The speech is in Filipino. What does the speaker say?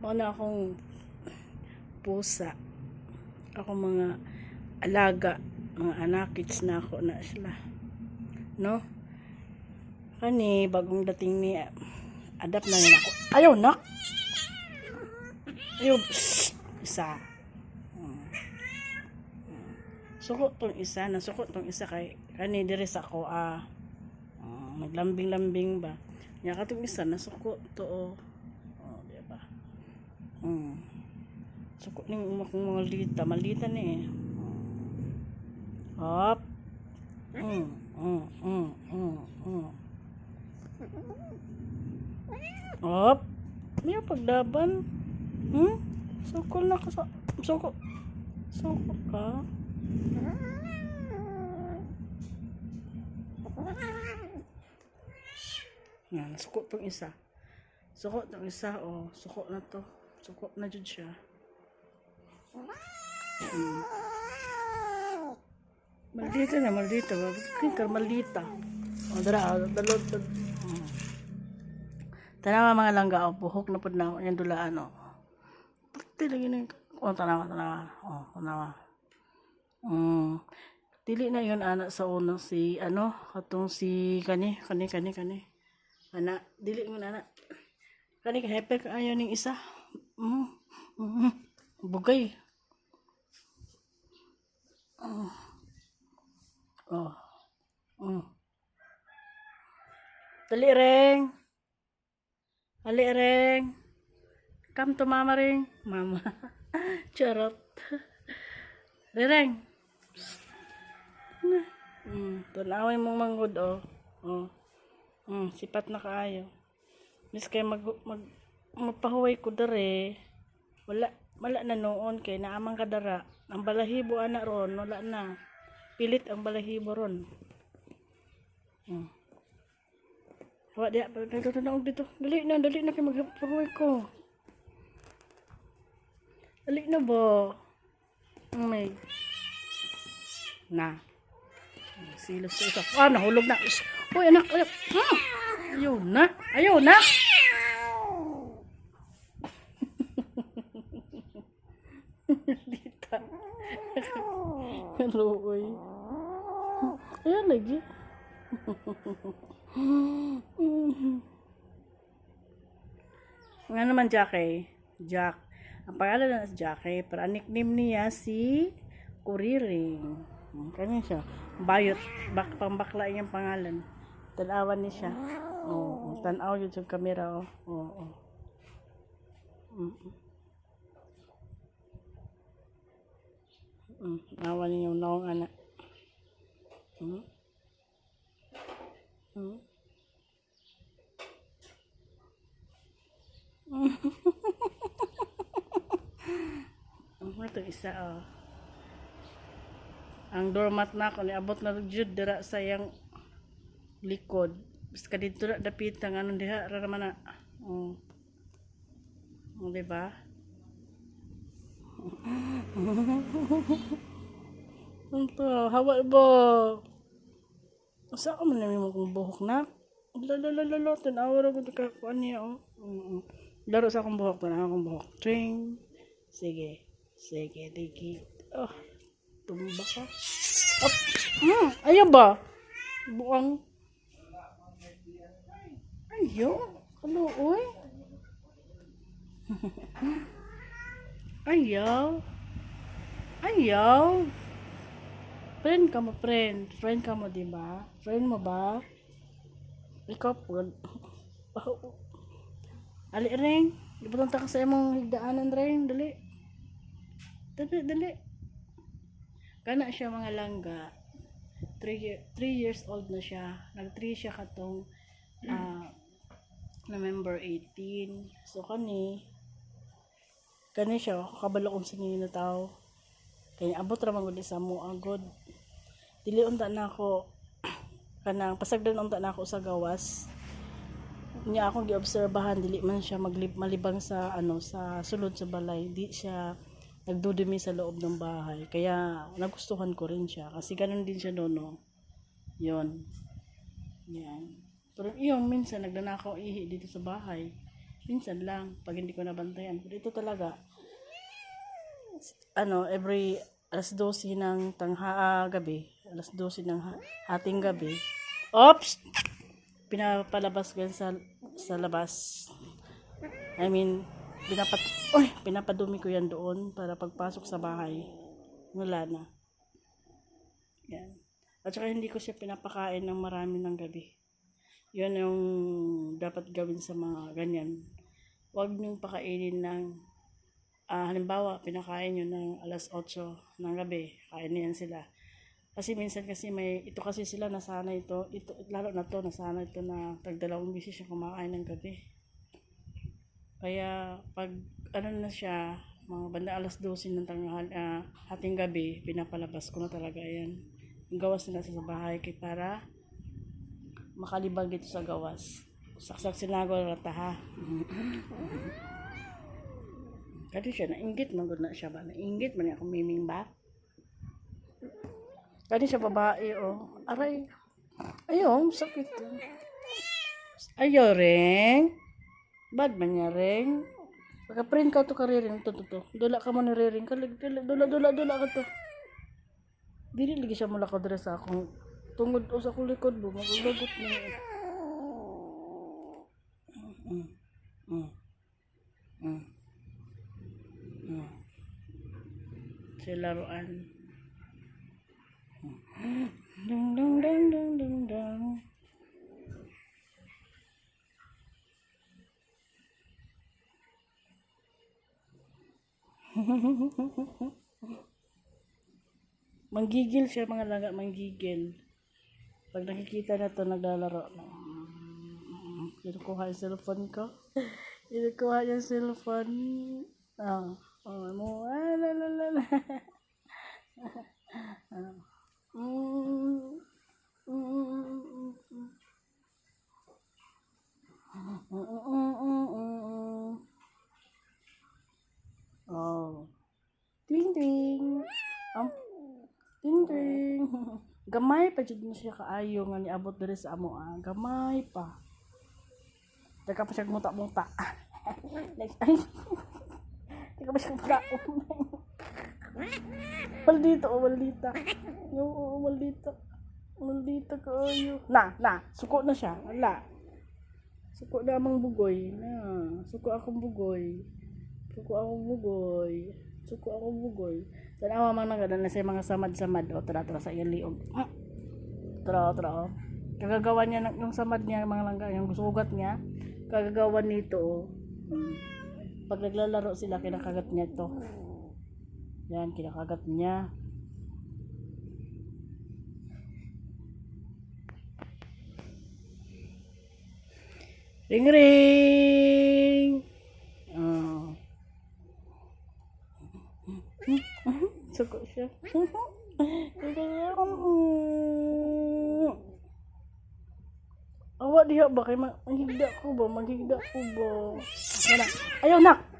Mauna akong pusa. Ako mga alaga, mga anakits na ako na sila. No? Kani, bagong dating ni adapt na rin ako. Ayaw na! Ayaw, isa. Suko tong isa, nasuko tong isa kay kani diri sa ako naglambing-lambing ba. Nya katong isa nasuko to di ba? Suko ning umakong mga malita ni. Hop. Hop. May pagdaban. Suko na ka sa suko. Suko ka. Yan, suko tong isa. Suko tong isa, suko na to. Suko na jud siya. Maldita na, maldita. Kaya maldita. Dalot. Tanawa mga langga, buhok na po na yan dulaan, Pati lagi na yung, tanawa. Dili na yun anak sa unang si katong si kani ana dili mo anak kani ka hyper ka ayo ning isa bugay dali reng come to mama charot reng tunaway mong manggod sipat na kaayo mis kay magpahuway ko dere wala na noon kay naamang kadara ang balahibo ana ron wala na pilit ang balahibo ron wa dia dito dali na kay magpahuway ko dali na ba may na silos sa isa. Nahulog na. Uy, anak. Ayaw na. Dita. Hello, uy. Ayan lagi. Nga naman, Jack. Ang pangalan na si Jack, pero ang nickname niya si Kuriring. Kanya siya. Bayot. Pangbakla yung pangalan. Tanawan niya siya. Tanaw yun sa kamera. Awan niya yung naong anak. Ito isa ang doormat na ako niabot na jud dira sa yang likod basta dito na dapit ang diha ra man na di ba Anto hawa ba sa ko man nami mo kung buhok na lalo tanawa ra gud ka kuan niya laro sa akong buhok twing sige dikit tumba ka. Ayaw ba? Buang. Ayaw. Kaluoy. Ayaw. Friend ka mo, friend. Friend ka mo, diba? Friend mo ba? Ikaw po. Ali, Reng. Ibutang ka sa imong higdaanan, Reng. Dali. Kana siya mga langga 3 years old na siya nag-3 siya katong November 18 so kani siya kabalo kung sino na tao kaya abot ra man gud sa mo agod dili unta na ako kanang pasagdan unta na ako sa gawas niya akong giobserbahan dili man siya malibang sa sa sulod sa balay di siya nagdudumi sa loob ng bahay. Kaya nagustuhan ko rin siya. Kasi ganun din siya doon. Yun. Yan. Pero yung minsan nagdanakaw ihi dito sa bahay. Minsan lang, pag hindi ko nabantayan. Pero ito talaga, every alas 12 ng gabi, alas 12 ng hating gabi, oops! Pinapalabas ko yan sa labas. I mean, pinapadumi ko yan doon para pagpasok sa bahay, wala na. Yan. At saka hindi ko siya pinapakain ng marami ng gabi. Yun yung dapat gawin sa mga ganyan. Huwag niyong pakainin ng halimbawa, pinakain nyo ng alas 8 ng gabi, kain na yan sila. Kasi minsan ito kasi sila nasanay ito, lalo na to, nasanay ito na tagdalawang beses siya kumakain ng gabi. Kaya, pag na siya, mga banda alas 12 ng hating gabi, pinapalabas ko na talaga yan. Yung gawas nila sa bahay, para makalibang dito sa gawas. Saksak sinagol rata ha. Kadi siya, nainggit magod na siya ba? Nainggit man ako miming ba? Kadi siya babae oh. Aray. Ayaw, sakit. Ayaw ring. Bad man niya ring. Pagka-print ka to kariring. To. Dula ka mo ni riring. Dula ka to. Dili lagi siya mula ka dira sa akong tungod o sa akong likod mo. Magulagot niya. Sa laruan. Dang dang dang dang dang dang. Manggigil siya mga laga, manggigil. Pag nakikita na to naglalaro. Kinukuha yung cellphone ko. Kinukuha yung cellphone. La. Oh. Ting ting. Ting ting. Gamay pa jud mo siya kaayo nga niabot diri sa amo Gamay pa. Teka pa siya muta-muta. Ay. Teka pa siya muta. Maldito o maldita. Oo, maldita. Maldita kaayo. Na, suko na siya. Wala. Suko na amang bugoy. Suko akong bugoy. Tanawa man nagada na sa mga samad-samad o tara sa iyang liog. Tara. Kagagawan niya yung samad niya mga langga, yung sugat niya. Kagagawan nito. Pag naglalaro sila kinakagat niya to. Yan kinakagat niya. Ring ring. Suko siya. Awa diha ba kay maghigda ko ba? Mana? Ayaw nak.